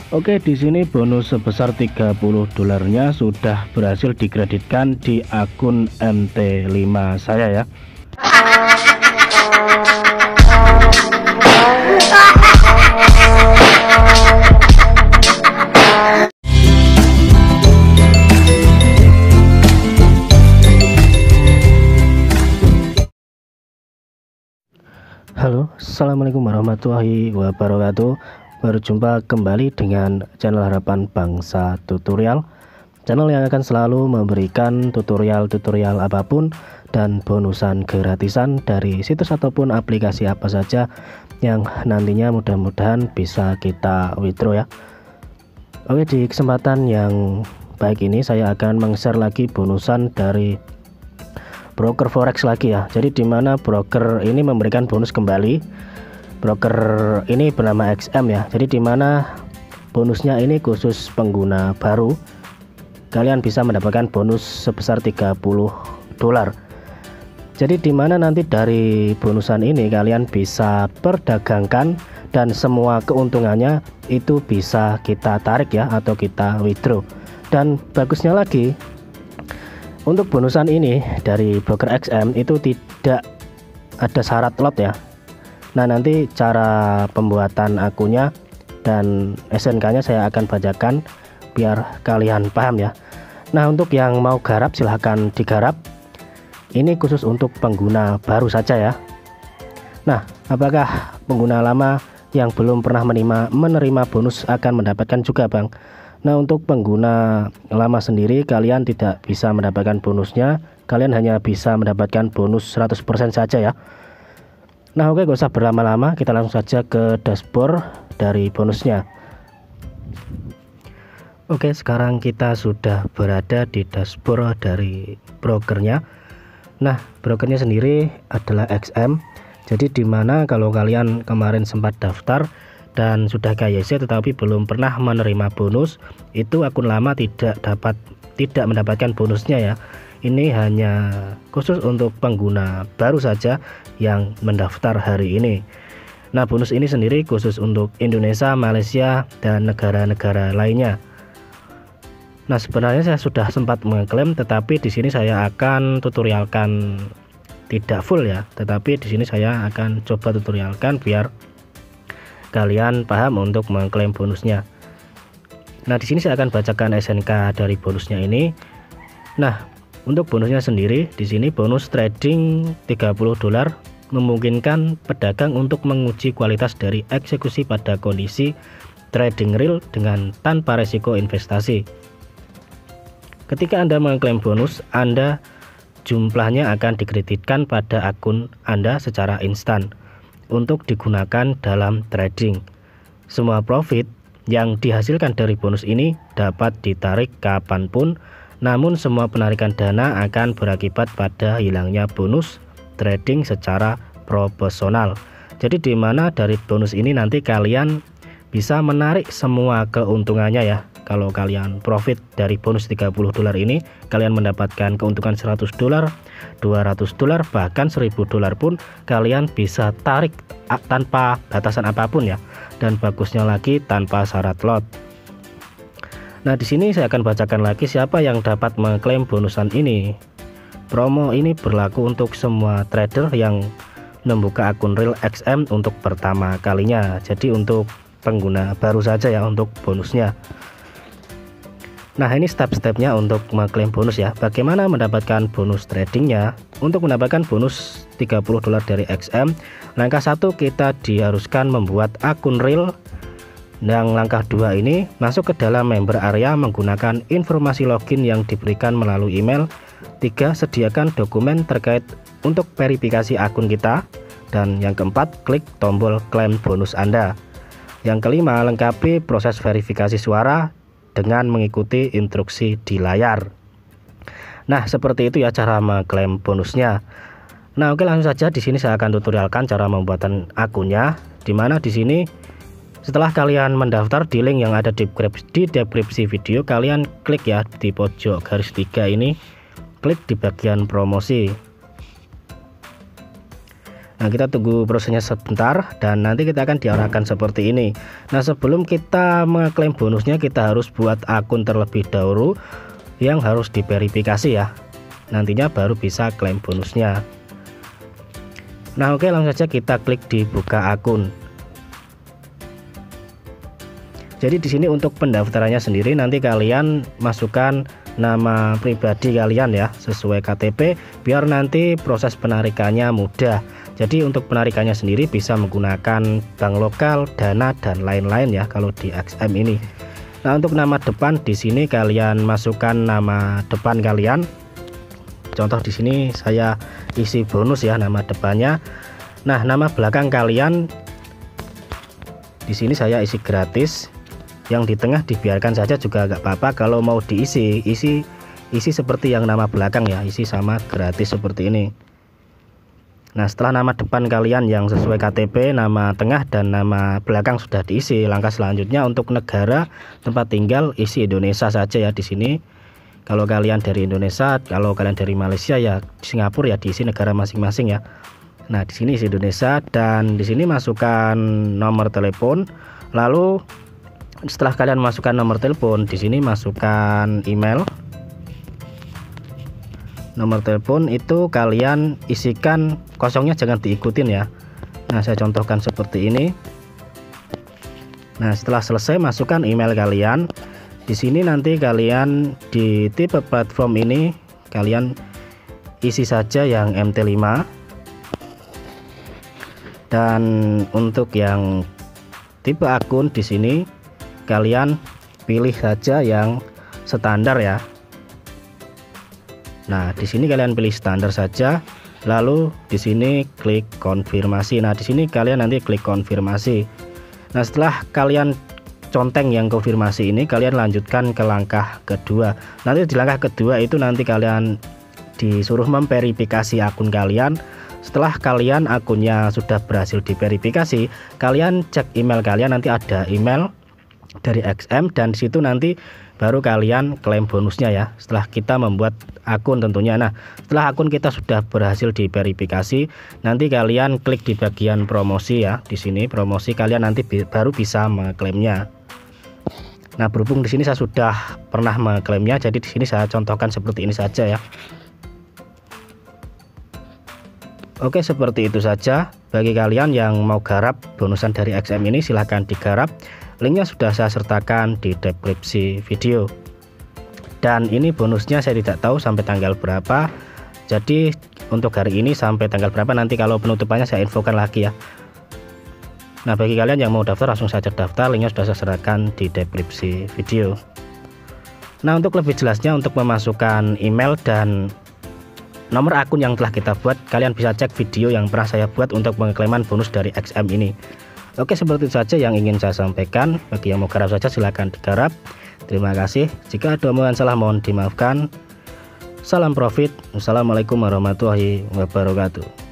Oke, di sini bonus sebesar 30 dolarnya sudah berhasil dikreditkan di akun MT5 saya ya. Halo, assalamualaikum warahmatullahi wabarakatuh. Berjumpa kembali dengan channel Harapan Bangsa Tutorial, channel yang akan selalu memberikan tutorial-tutorial apapun dan bonusan gratisan dari situs ataupun aplikasi apa saja yang nantinya mudah-mudahan bisa kita withdraw ya. Oke, di kesempatan yang baik ini saya akan meng-share lagi bonusan dari broker forex lagi ya. Jadi dimana broker ini memberikan bonus kembali. Broker ini bernama XM ya. Jadi dimana bonusnya ini khusus pengguna baru, kalian bisa mendapatkan bonus sebesar 30 dolar. Jadi dimana nanti dari bonusan ini kalian bisa perdagangkan dan semua keuntungannya itu bisa kita tarik ya, atau kita withdraw. Dan bagusnya lagi, untuk bonusan ini dari broker XM itu tidak ada syarat lot ya. Nah, nanti cara pembuatan akunnya dan SNK-nya saya akan bacakan biar kalian paham ya. Nah, untuk yang mau garap silahkan digarap. Ini khusus untuk pengguna baru saja ya. Nah, apakah pengguna lama yang belum pernah menerima bonus akan mendapatkan juga, Bang? Nah, untuk pengguna lama sendiri kalian tidak bisa mendapatkan bonusnya, kalian hanya bisa mendapatkan bonus 100% saja ya. Nah, oke, gak usah berlama-lama, kita langsung saja ke dashboard dari bonusnya. Oke, sekarang kita sudah berada di dashboard dari brokernya. Nah, brokernya sendiri adalah XM. Jadi dimana kalau kalian kemarin sempat daftar dan sudah KYC tetapi belum pernah menerima bonus, itu akun lama tidak mendapatkan bonusnya ya. Ini hanya khusus untuk pengguna baru saja yang mendaftar hari ini. Nah, bonus ini sendiri khusus untuk Indonesia, Malaysia, dan negara-negara lainnya. Nah, sebenarnya saya sudah sempat mengklaim, tetapi di sini saya akan tutorialkan tidak full ya, tetapi di sini saya akan coba tutorialkan biar kalian paham untuk mengklaim bonusnya. Nah, di sini saya akan bacakan SNK dari bonusnya ini. Nah, untuk bonusnya sendiri di sini bonus trading 30 dolar memungkinkan pedagang untuk menguji kualitas dari eksekusi pada kondisi trading real dengan tanpa resiko investasi. Ketika Anda mengklaim bonus, jumlahnya akan dikreditkan pada akun Anda secara instan untuk digunakan dalam trading. Semua profit yang dihasilkan dari bonus ini dapat ditarik kapanpun, namun semua penarikan dana akan berakibat pada hilangnya bonus trading secara proporsional. Jadi dimana dari bonus ini nanti kalian bisa menarik semua keuntungannya ya. Kalau kalian profit dari bonus 30 dolar ini, kalian mendapatkan keuntungan 100 dolar, 200 dolar, bahkan 1000 dolar pun kalian bisa tarik tanpa batasan apapun ya. Dan bagusnya lagi tanpa syarat lot. Nah, di sini saya akan bacakan lagi siapa yang dapat mengklaim bonusan ini. Promo ini berlaku untuk semua trader yang membuka akun real XM untuk pertama kalinya. Jadi untuk pengguna baru saja ya untuk bonusnya. Nah, ini step-stepnya untuk mengklaim bonus ya. Bagaimana mendapatkan bonus tradingnya? Untuk mendapatkan bonus 30 dolar dari XM, langkah 1 kita diharuskan membuat akun real. Dan langkah 2 ini masuk ke dalam member area menggunakan informasi login yang diberikan melalui email. 3, sediakan dokumen terkait untuk verifikasi akun kita. Dan yang keempat, klik tombol klaim bonus Anda. Yang kelima, lengkapi proses verifikasi suara dengan mengikuti instruksi di layar. Nah, seperti itu ya cara mengklaim bonusnya. Nah, oke, langsung saja di sini saya akan tutorialkan cara pembuatan akunnya. Dimana di sini setelah kalian mendaftar di link yang ada di deskripsi video, kalian klik ya di pojok garis 3 ini, klik di bagian promosi. Nah, kita tunggu prosesnya sebentar dan nanti kita akan diarahkan seperti ini. Nah, sebelum kita mengklaim bonusnya, kita harus buat akun terlebih dahulu yang harus diverifikasi ya. Nantinya baru bisa klaim bonusnya. Nah, oke, langsung saja kita klik di buka akun. Jadi di sini untuk pendaftarannya sendiri nanti kalian masukkan nama pribadi kalian ya sesuai KTP biar nanti proses penarikannya mudah. Jadi untuk penarikannya sendiri bisa menggunakan bank lokal, Dana dan lain-lain ya kalau di XM ini. Nah, untuk nama depan di sini kalian masukkan nama depan kalian. Contoh di sini saya isi bonus ya nama depannya. Nah, nama belakang kalian di sini saya isi gratis. Yang di tengah dibiarkan saja juga nggak apa-apa. Kalau mau diisi, isi seperti yang nama belakang ya, isi sama gratis seperti ini. Nah, setelah nama depan kalian yang sesuai KTP, nama tengah dan nama belakang sudah diisi, langkah selanjutnya untuk negara tempat tinggal isi Indonesia saja ya di sini. Kalau kalian dari Indonesia, kalau kalian dari Malaysia ya Singapura ya diisi negara masing-masing ya. Nah, di sini isi Indonesia dan di sini masukkan nomor telepon. Lalu setelah kalian masukkan nomor telepon, di sini masukkan email. Nomor telepon itu kalian isikan, kosongnya jangan diikutin ya. Nah, saya contohkan seperti ini. Nah, setelah selesai masukkan email kalian. Di sini nanti kalian di tipe platform ini kalian isi saja yang MT5. Dan untuk yang tipe akun di sini kalian pilih saja yang standar ya. Nah, di sini kalian pilih standar saja. Lalu di sini klik konfirmasi. Nah, di sini kalian nanti klik konfirmasi. Nah, setelah kalian conteng yang konfirmasi ini, kalian lanjutkan ke langkah kedua. Nanti di langkah kedua itu nanti kalian disuruh memverifikasi akun kalian. Setelah kalian akunnya sudah berhasil diverifikasi, kalian cek email kalian, nanti ada email dari XM dan disitu nanti baru kalian klaim bonusnya ya. Setelah kita membuat akun tentunya. Nah, setelah akun kita sudah berhasil diverifikasi, nanti kalian klik di bagian promosi ya. Di sini promosi kalian nanti baru bisa mengklaimnya. Nah, berhubung di sini saya sudah pernah mengklaimnya, jadi di sini saya contohkan seperti ini saja ya. Oke, seperti itu saja. Bagi kalian yang mau garap bonusan dari XM ini, silahkan digarap. Linknya sudah saya sertakan di deskripsi video. Dan ini bonusnya saya tidak tahu sampai tanggal berapa. Jadi untuk hari ini sampai tanggal berapa, nanti kalau penutupannya saya infokan lagi ya. Nah, bagi kalian yang mau daftar langsung saja daftar. Linknya sudah saya sertakan di deskripsi video. Nah, untuk lebih jelasnya untuk memasukkan email dan nomor akun yang telah kita buat, kalian bisa cek video yang pernah saya buat untuk pengklaiman bonus dari XM ini. Oke, seperti itu saja yang ingin saya sampaikan. Bagi yang mau garap saja silahkan digarap. Terima kasih. Jika ada omongan salah mohon dimaafkan. Salam profit. Wassalamualaikum warahmatullahi wabarakatuh.